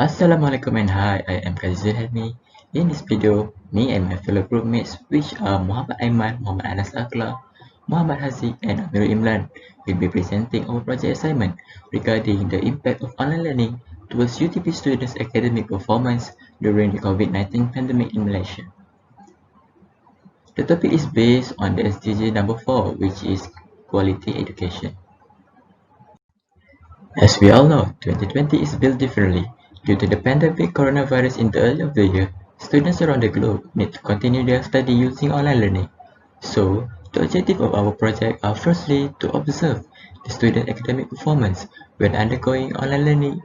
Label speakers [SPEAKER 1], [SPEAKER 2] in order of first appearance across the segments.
[SPEAKER 1] Assalamualaikum and hi, I am Khazizul Helmi. In this video, me and my fellow groupmates, which are Muhammad Aiman, Muhammad Anas Aqla, Muhammad Haziq and Amirul Imran, will be presenting our project assignment regarding the impact of online learning towards UTP students' academic performance during the COVID-19 pandemic in Malaysia. The topic is based on the SDG number 4, which is quality education. As we all know, 2020 is built differently. Due to the pandemic coronavirus in the early of the year, students around the globe need to continue their study using online learning. So, the objective of our project are firstly to observe the student academic performance when undergoing online learning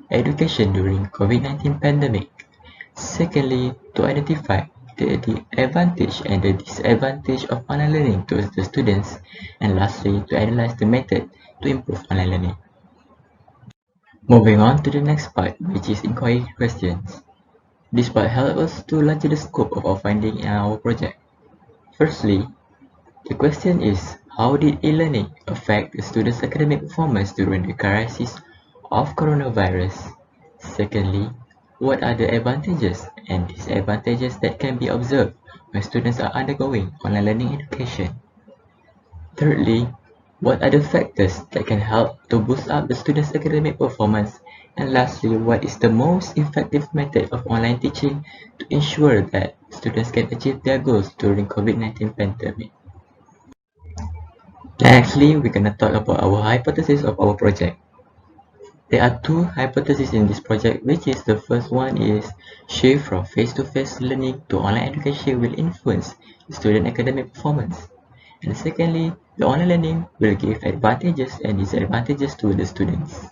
[SPEAKER 1] education during COVID-19 pandemic. Secondly, to identify the advantage and the disadvantage of online learning to the students. And lastly, to analyze the method to improve online learning. Moving on to the next part, which is inquiry questions. This part helps us to launch the scope of our finding in our project. Firstly, the question is, how did e-learning affect the students' academic performance during the crisis of coronavirus? Secondly, what are the advantages and disadvantages that can be observed when students are undergoing online learning education? Thirdly, what are the factors that can help to boost up the students' academic performance? And lastly, what is the most effective method of online teaching to ensure that students can achieve their goals during COVID-19 pandemic? Lastly, we're going to talk about our hypothesis of our project. There are two hypotheses in this project, which is the first one is shift from face-to-face learning to online education will influence the student academic performance. And secondly, the online learning will give advantages and disadvantages to the students.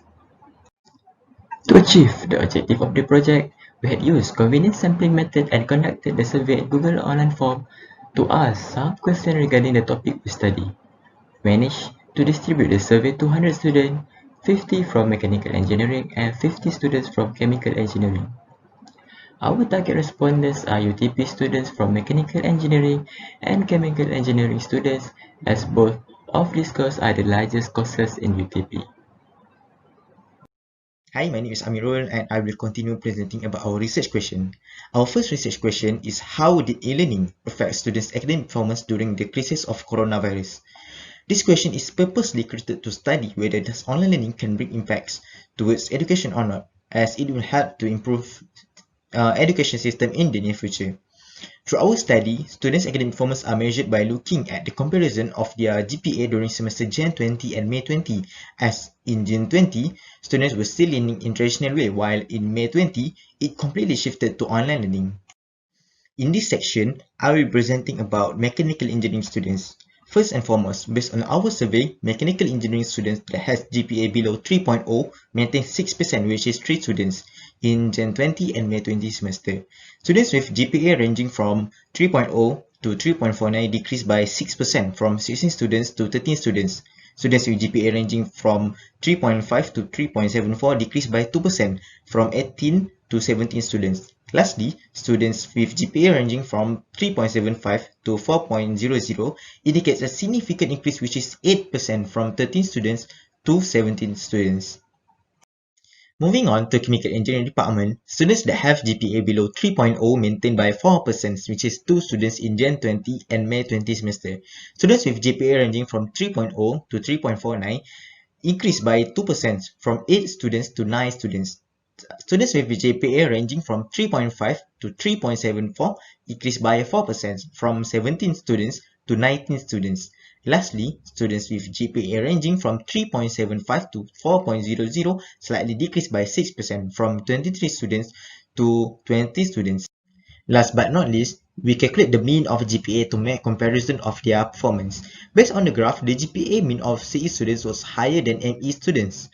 [SPEAKER 1] To achieve the objective of the project, we had used convenient sampling method and conducted the survey at Google online form to ask some questions regarding the topic we study. We managed to distribute the survey to 100 students, 50 from mechanical engineering and 50 students from chemical engineering. Our target respondents are UTP students from mechanical engineering and chemical engineering students, as both of these courses are the largest courses in UTP.
[SPEAKER 2] Hi, my name is Amirul and I will continue presenting about our research question. Our first research question is, how did e-learning affect students' academic performance during the crisis of coronavirus? This question is purposely created to study whether does online learning can bring impacts towards education or not, as it will help to improve education system in the near future. Through our study, students' academic performance are measured by looking at the comparison of their GPA during semester Jan 20 and May 20, as in Jan 20, students were still learning in traditional way, while in May 20, it completely shifted to online learning. In this section, I will be presenting about mechanical engineering students. First and foremost, based on our survey, mechanical engineering students that has GPA below 3.0 maintain 6%, which is 3 students in Jan 20 and May 20 semester. Students with GPA ranging from 3.0 to 3.49 decreased by 6% from 16 students to 13 students. Students with GPA ranging from 3.5 to 3.74 decreased by 2% from 18 to 17 students. Lastly, students with GPA ranging from 3.75 to 4.00 indicates a significant increase, which is 8% from 13 students to 17 students. Moving on to chemical engineering department, students that have GPA below 3.0 maintained by 4%, which is 2 students in Jan 20 and May 20 semester. Students with GPA ranging from 3.0 to 3.49 increased by 2% from 8 students to 9 students. Students with GPA ranging from 3.5 to 3.74 increased by 4% from 17 students to 19 students. Lastly, students with GPA ranging from 3.75 to 4.00 slightly decreased by 6% from 23 students to 20 students. Last but not least, we calculate the mean of GPA to make comparison of their performance. Based on the graph, the GPA mean of CE students was higher than ME students.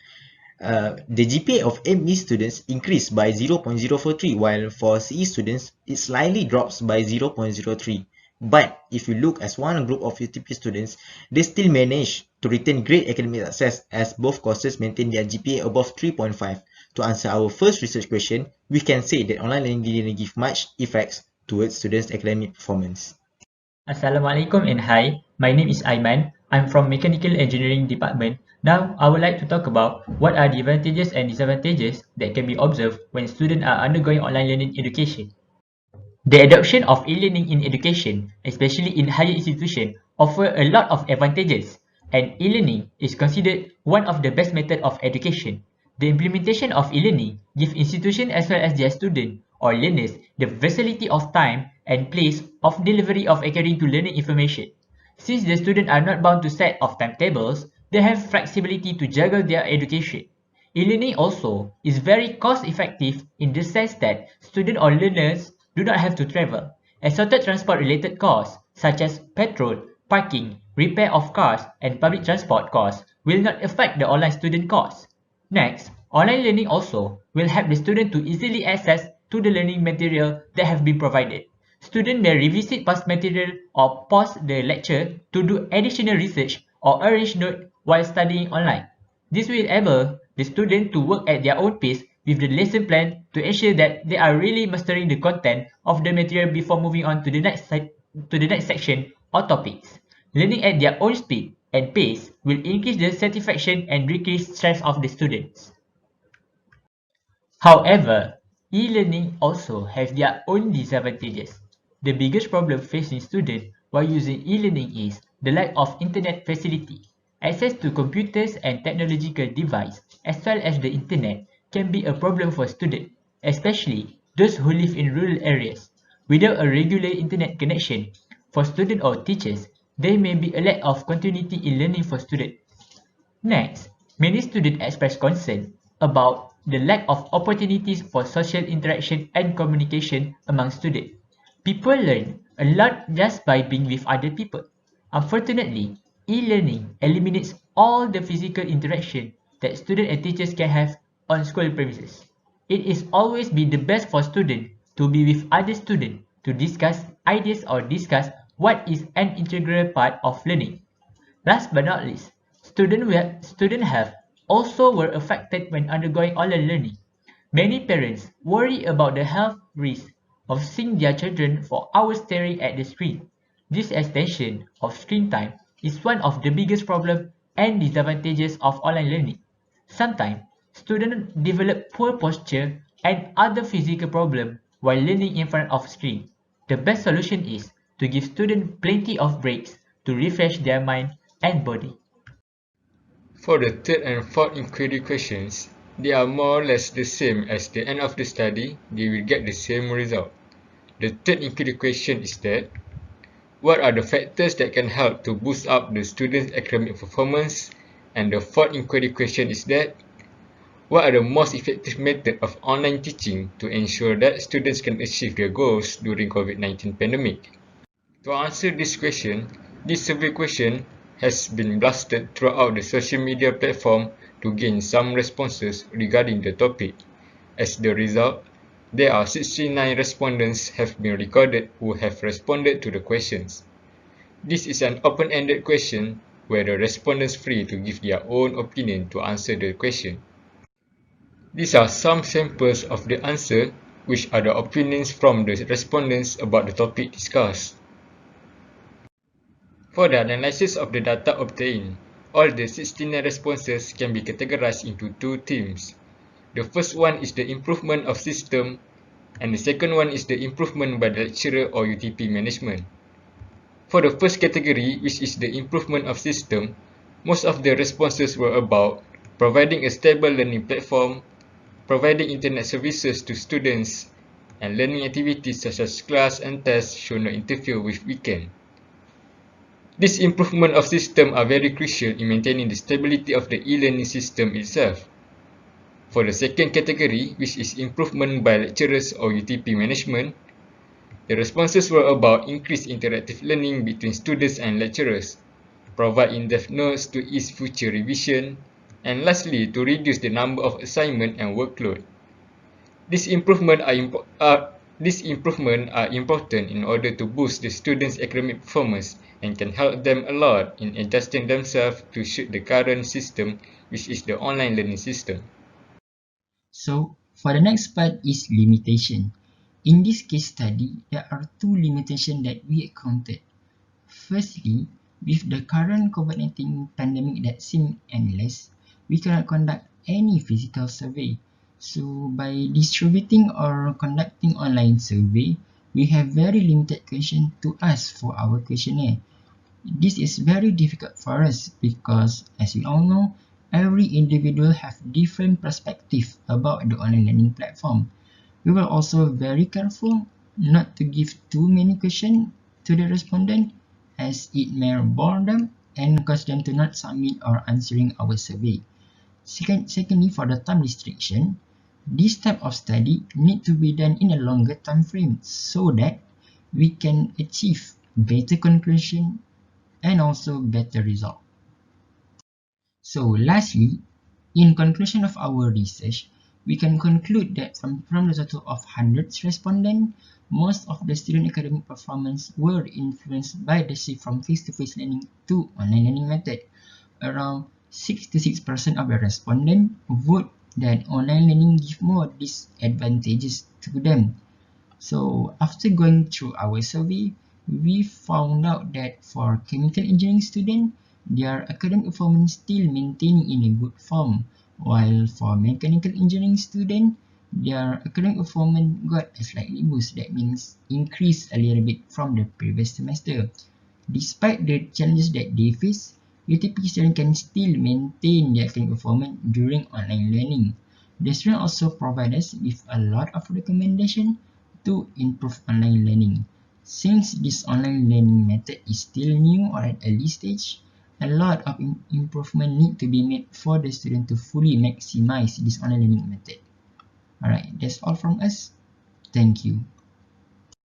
[SPEAKER 2] The GPA of ME students increased by 0.043, while for CE students, it slightly drops by 0.03. But if you look as one group of UTP students, they still manage to retain great academic success as both courses maintain their GPA above 3.5. To answer our first research question, we can say that online learning didn't give much effects towards students' academic performance.
[SPEAKER 3] Assalamualaikum and hi, my name is Aiman. I'm from Mechanical Engineering Department. Now, I would like to talk about what are the advantages and disadvantages that can be observed when students are undergoing online learning education. The adoption of e-learning in education, especially in higher institutions, offer a lot of advantages, and e-learning is considered one of the best methods of education. The implementation of e-learning gives institutions as well as their students or learners the versatility of time and place of delivery of according to learning information. Since the students are not bound to set of timetables, they have flexibility to juggle their education. E-learning also is very cost-effective in the sense that students or learners do not have to travel. Assorted transport-related costs such as petrol, parking, repair of cars, and public transport costs will not affect the online student costs. Next, online learning also will help the student to easily access to the learning material that have been provided. Students may revisit past material or pause the lecture to do additional research or arrange notes while studying online. This will enable the student to work at their own pace with the lesson plan to ensure that they are really mastering the content of the material before moving on to the next section or topics. Learning at their own speed and pace will increase the satisfaction and decrease stress of the students. However, e-learning also has their own disadvantages. The biggest problem facing students while using e-learning is the lack of internet facility. Access to computers and technological devices, as well as the internet, can be a problem for students, especially those who live in rural areas. Without a regular internet connection, for students or teachers, there may be a lack of continuity in learning for students. Next, many students express concern about the lack of opportunities for social interaction and communication among students. People learn a lot just by being with other people. Unfortunately, e-learning eliminates all the physical interaction that students and teachers can have on school premises. It is always be the best for students to be with other students to discuss ideas or discuss what is an integral part of learning. Last but not least, student health also were affected when undergoing online learning. Many parents worry about the health risk of seeing their children for hours staring at the screen. This extension of screen time is one of the biggest problems and disadvantages of online learning. Sometimes, students develop poor posture and other physical problems while learning in front of screen. The best solution is to give students plenty of breaks to refresh their mind and body.
[SPEAKER 4] For the third and fourth inquiry questions, they are more or less the same as the end of the study, they will get the same result. The third inquiry question is that, what are the factors that can help to boost up the student's academic performance? And the fourth inquiry question is that, what are the most effective methods of online teaching to ensure that students can achieve their goals during COVID-19 pandemic? To answer this question, this survey question has been blasted throughout the social media platform to gain some responses regarding the topic. As the result, there are 69 respondents have been recorded who have responded to the questions. This is an open-ended question where the respondents free to give their own opinion to answer the question. These are some samples of the answer, which are the opinions from the respondents about the topic discussed. For the analysis of the data obtained, all the 69 responses can be categorized into two themes. The first one is the improvement of system, and the second one is the improvement by the lecturer or UTP management. For the first category, which is the improvement of system, most of the responses were about providing a stable learning platform, providing internet services to students, and learning activities such as class and tests should not interfere with weekend. This improvement of system are very crucial in maintaining the stability of the e-learning system itself. For the second category, which is improvement by lecturers or UTP management, the responses were about increased interactive learning between students and lecturers, provide in-depth notes to ease future revision, and lastly, to reduce the number of assignment and workload. These improvements are important in order to boost the students' academic performance and can help them a lot in adjusting themselves to suit the current system, which is the online learning system.
[SPEAKER 5] So, for the next part is limitation. In this case study, there are two limitations that we encountered. Firstly, With the current COVID-19 pandemic that seems endless, we cannot conduct any physical survey. So by distributing or conducting online survey, we have very limited questions to ask for our questionnaire. This is very difficult for us because, as we all know, every individual have different perspective about the online learning platform. We were also very careful not to give too many questions to the respondent as it may bore them and cause them to not submit or answering our survey. Secondly, for the time restriction, this type of study need to be done in a longer time frame so that we can achieve better conclusion and also better result. So lastly, in conclusion of our research, we can conclude that from the total of hundreds respondents, most of the student academic performance were influenced by the shift from face-to-face learning to online learning method. Around 66% of the respondents vote that online learning give more disadvantages to them. So after going through our survey, we found out that for chemical engineering students, their academic performance still maintaining in a good form, while for mechanical engineering students, their academic performance got a slightly boost. That means increased a little bit from the previous semester. Despite the challenges that they face, UTP students can still maintain their academic performance during online learning. The students also provide us with a lot of recommendations to improve online learning. Since this online learning method is still new or at early stage, a lot of improvement need to be made for the student to fully maximize this online learning method. Alright, that's all from us. Thank you.